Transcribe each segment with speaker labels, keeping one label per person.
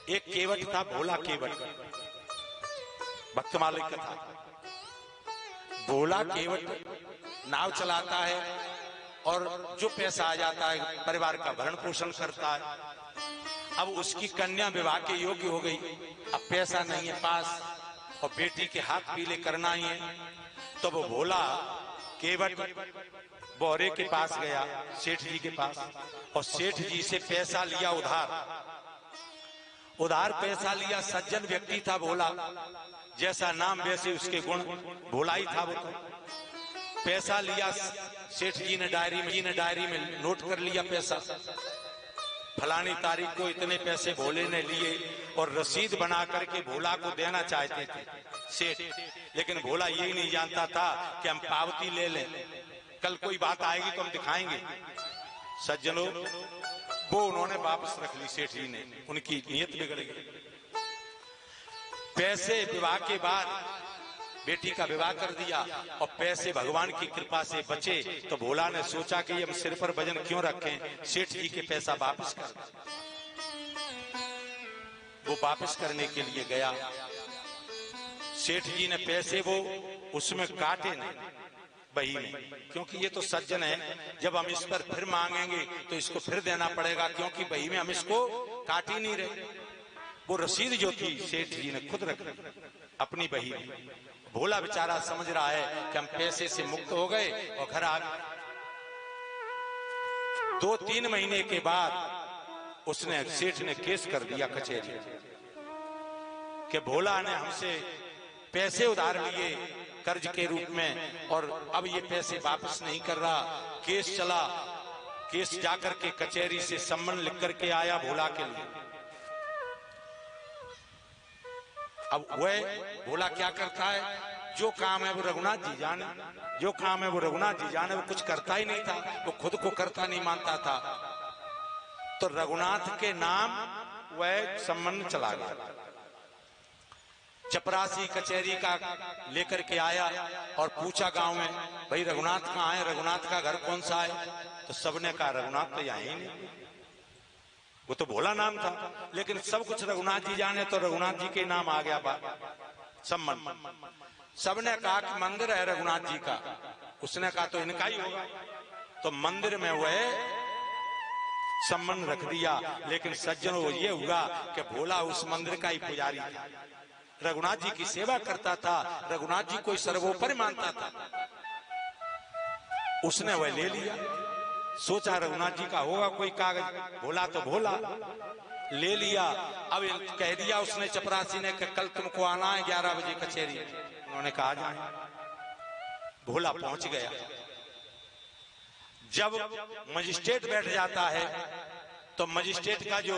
Speaker 1: एक केवट था, भोला केवट, भक्त मालिक का था। भोला केवट नाव चलाता है और जो पैसा आ जाता है परिवार का भरण पोषण करता है। अब उसकी कन्या विवाह के योग्य हो गई, अब पैसा नहीं है पास और बेटी के हाथ पीले करना ही है। तो वो भोला केवट बोरे के पास गया, सेठ जी के पास, और सेठ जी से पैसा लिया उधार पैसा लिया। सज्जन व्यक्ति था भोला, जैसा नाम वैसे उसके गुण, भोला ही था वो। तो पैसा लिया सेठ जी ने, डायरी में नोट कर लिया पैसा, फलानी तारीख को इतने पैसे भोले ने लिए, और रसीद बना करके भोला को देना चाहते थे सेठ। लेकिन भोला यही नहीं जानता था कि हम पावती ले लें, कल कोई बात आएगी तो हम दिखाएंगे। सज्जनों, वो उन्होंने वापस रख ली सेठ जी ने, उनकी नीयत बिगड़ गई। पैसे विवाह के बाद बेटी का विवाह कर दिया और पैसे भगवान की कृपा से बचे, तो भोला ने सोचा कि हम सिर पर वजन क्यों रखें, सेठ जी के पैसा वापस कर। वो वापस करने के लिए गया, सेठ जी ने पैसे वो उसमें काटे नहीं बही में, क्योंकि ये तो सज्जन है, जब हम इस पर फिर मांगेंगे तो इसको फिर देना पड़ेगा, क्योंकि बही में हम इसको काट ही नहीं रहे। वो रसीद जो थी सेठ जी ने खुद रख अपनी बही में। भोला बेचारा समझ रहा है कि हम पैसे से मुक्त हो गए और घर आ गए। 2-3 महीने के बाद उसने, सेठ ने केस कर दिया कचहरी कि भोला ने हमसे पैसे उधार लिए कर्ज के रूप में और अब ये पैसे वापस नहीं कर रहा। केस चला, केस जाकर के कचहरी से सम्मन लिख करके आया भोला के लिए। अब वह भोला क्या करता है, जो काम है वो रघुनाथ जी जाने, जो काम है वो रघुनाथ जी जाने, वो कुछ करता ही नहीं था, वो खुद को करता नहीं मानता था। तो रघुनाथ के नाम वह सम्मन चला गया। चपरासी कचहरी का लेकर के आया और पूछा गांव में, भाई रघुनाथ कहाँ है, रघुनाथ का घर कौन सा है? तो सबने कहा रघुनाथ तो यहाँ ही नहीं, वो तो भोला नाम था। लेकिन सब कुछ रघुनाथ जी जाने, तो रघुनाथ जी के नाम आ गया सम्मन। सबने कहा कि मंदिर है रघुनाथ जी का, उसने कहा तो इनका ही होगा, तो मंदिर में वह सम्मन रख दिया। लेकिन सज्जनों, ये हुआ कि भोला उस मंदिर का ही पुजारी था, रघुनाथ जी की सेवा करता था, रघुनाथ जी को सर्वोपरि मानता था। उसने वह ले लिया, सोचा रघुनाथ जी का होगा कोई कागज, भोला तो भोला, ले लिया। अब कह दिया उसने, चपरासी ने, कि कल तुमको आना है 11 बजे कचहरी। उन्होंने कहा जाए। भोला पहुंच गया। जब मजिस्ट्रेट बैठ जाता है तो मजिस्ट्रेट का जो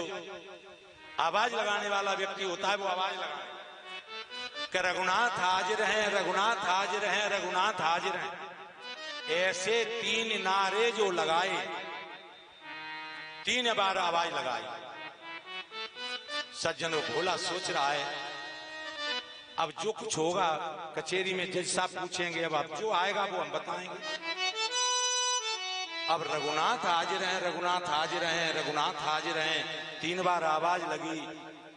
Speaker 1: आवाज लगाने वाला व्यक्ति होता है, वो आवाज लगाए कि रघुनाथ हाजिर हैं, रघुनाथ हाजिर हैं, रघुनाथ हाजिर हैं। ऐसे 3 नारे जो लगाए, 3 बार आवाज लगाई। सज्जनों, भोला सोच रहा है अब जो कुछ होगा कचहरी में जज साहब पूछेंगे, अब जो आएगा वो हम बताएंगे। अब रघुनाथ हाजिर हैं, रघुनाथ हाजिर हैं, रघुनाथ हाजिर हैं, 3 बार आवाज लगी।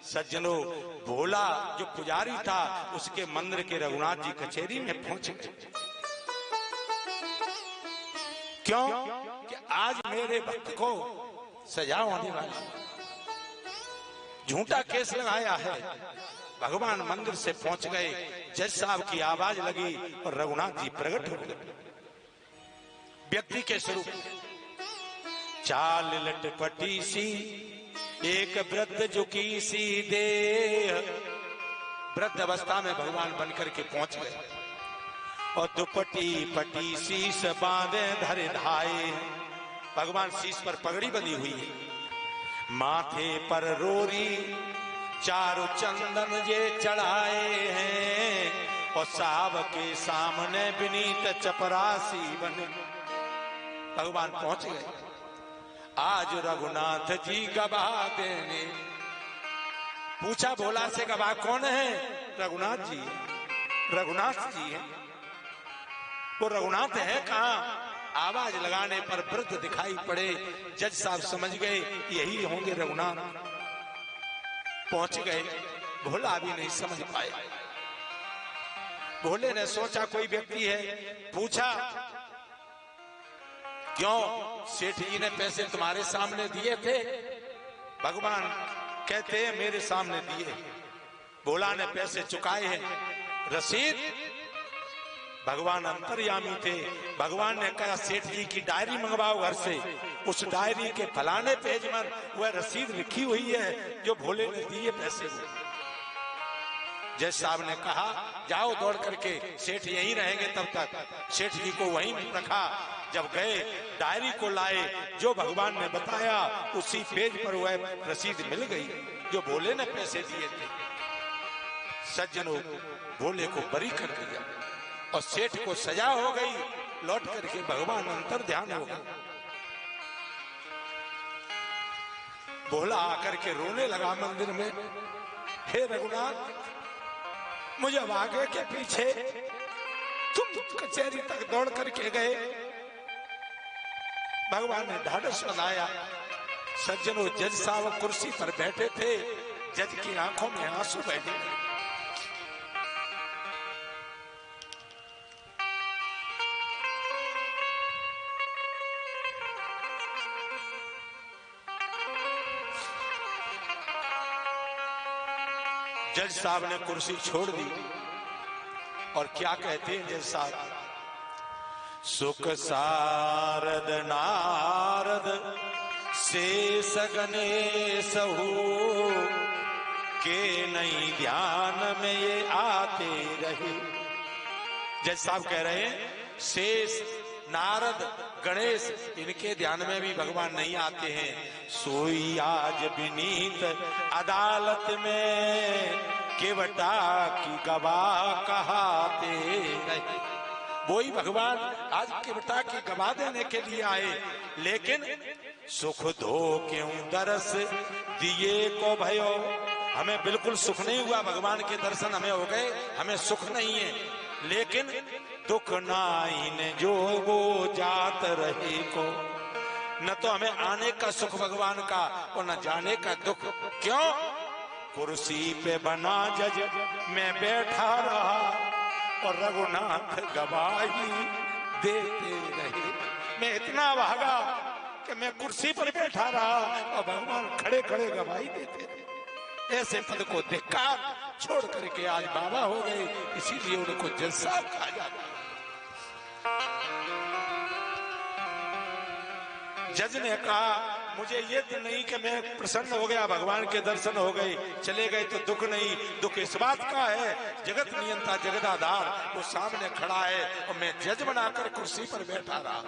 Speaker 1: सज्जनों, भोला जो पुजारी था उसके मंदिर के रघुनाथ जी कचहरी में पहुंच गए। क्यों? कि आज मेरे भक्त को सजा होने वाली, झूठा केस लगाया है। भगवान मंदिर से पहुंच गए, जज साहब की आवाज लगी और रघुनाथ जी प्रकट हो गए व्यक्ति के स्वरूप। चाल लटपटी सी एक वृद्ध झुकी सी देह, वृद्ध अवस्था में भगवान बनकर के पहुंच गए और दुपट्टी पटी शीश बांधे धरे धाये। भगवान शीश पर पगड़ी बंधी हुई है, माथे पर रोरी, चारों चंदन ये चढ़ाए हैं और साहब के सामने विनीत चपरासी बने। भगवान पहुंच गए। आज रघुनाथ जी गवाह देने, पूछा भोला से गवाह कौन है? रघुनाथ जी। रघुनाथ जी है। वो रघुनाथ है कहाँ? आवाज लगाने पर वृद्ध दिखाई पड़े। जज साहब समझ गए यही होंगे रघुनाथ। पहुंच गए। भोला भी नहीं समझ पाए। भोले ने सोचा कोई व्यक्ति है, पूछा क्यों सेठ जी ने पैसे तुम्हारे सामने दिए थे? भगवान कहते हैं मेरे सामने दिए। भोला ने पैसे चुकाए हैं, रसीद? भगवान अंतर्यामी थे। भगवान ने कहा सेठ जी की डायरी मंगवाओ घर से, उस डायरी के फलाने पेज पर वह रसीद लिखी हुई है जो भोले ने दिए पैसे। जज साहब ने कहा जाओ दौड़ करके, सेठ यहीं रहेंगे तब तक। सेठ जी को वहीं रखा। जब गए डायरी को लाए, जो भगवान ने बताया उसी पेज पर वह रसीद मिल गई जो भोले ने पैसे दिए थे। सज्जनों, भोले को बरी कर दिया और सेठ को सजा हो गई। लौट करके भगवान अंतर ध्यान हो गए। भोला आकर के रोने लगा मंदिर में, हे रघुनाथ, मुझे अब आगे के पीछे तुम कचहरी तक दौड़ करके गए। भगवान ने ढाढ़स बनाया। सज्जनों, जज साहब कुर्सी पर बैठे थे। जज की आंखों में आंसू बह गए। जज साहब ने कुर्सी छोड़ दी और क्या कहते हैं जज साहब? सुख सारद नारद शेष गणेश हो के नहीं ध्यान में ये आते रहे। जज साहब कह रहे हैं शेष नारद गणेश इनके ध्यान में भी भगवान नहीं आते हैं। सोई आज विनीत अदालत में केवटा की गवाह कहाते रहे। वही भगवान आज केवटा की गवाह देने के लिए आए। लेकिन सुख दो क्यों दरस दिए को भयो, हमें बिल्कुल सुख नहीं हुआ। भगवान के दर्शन हमें हो गए, हमें सुख नहीं है। लेकिन दुख नाइन जो वो जात रहे को, न तो हमें आने का सुख भगवान का और न जाने का दुख। क्यों? कुर्सी पे बना जज मैं बैठा रहा और रघुनाथ गवाही देते रहे। मैं इतना भागा कि मैं कुर्सी पर बैठा रहा और भगवान खड़े खड़े गवाही देते थे। ऐसे पद को धिक्कार छोड़ करके आज बाबा हो गए, इसीलिए उनको जज साहब कहा जाता है। जज ने कहा मुझे ये तो नहीं कि मैं प्रसन्न हो गया, भगवान के दर्शन हो गए, चले गए तो दुख नहीं। दुख इस बात का है जगत नियंता जगदाधार वो सामने खड़ा है और मैं जज बनाकर कुर्सी पर बैठा रहा।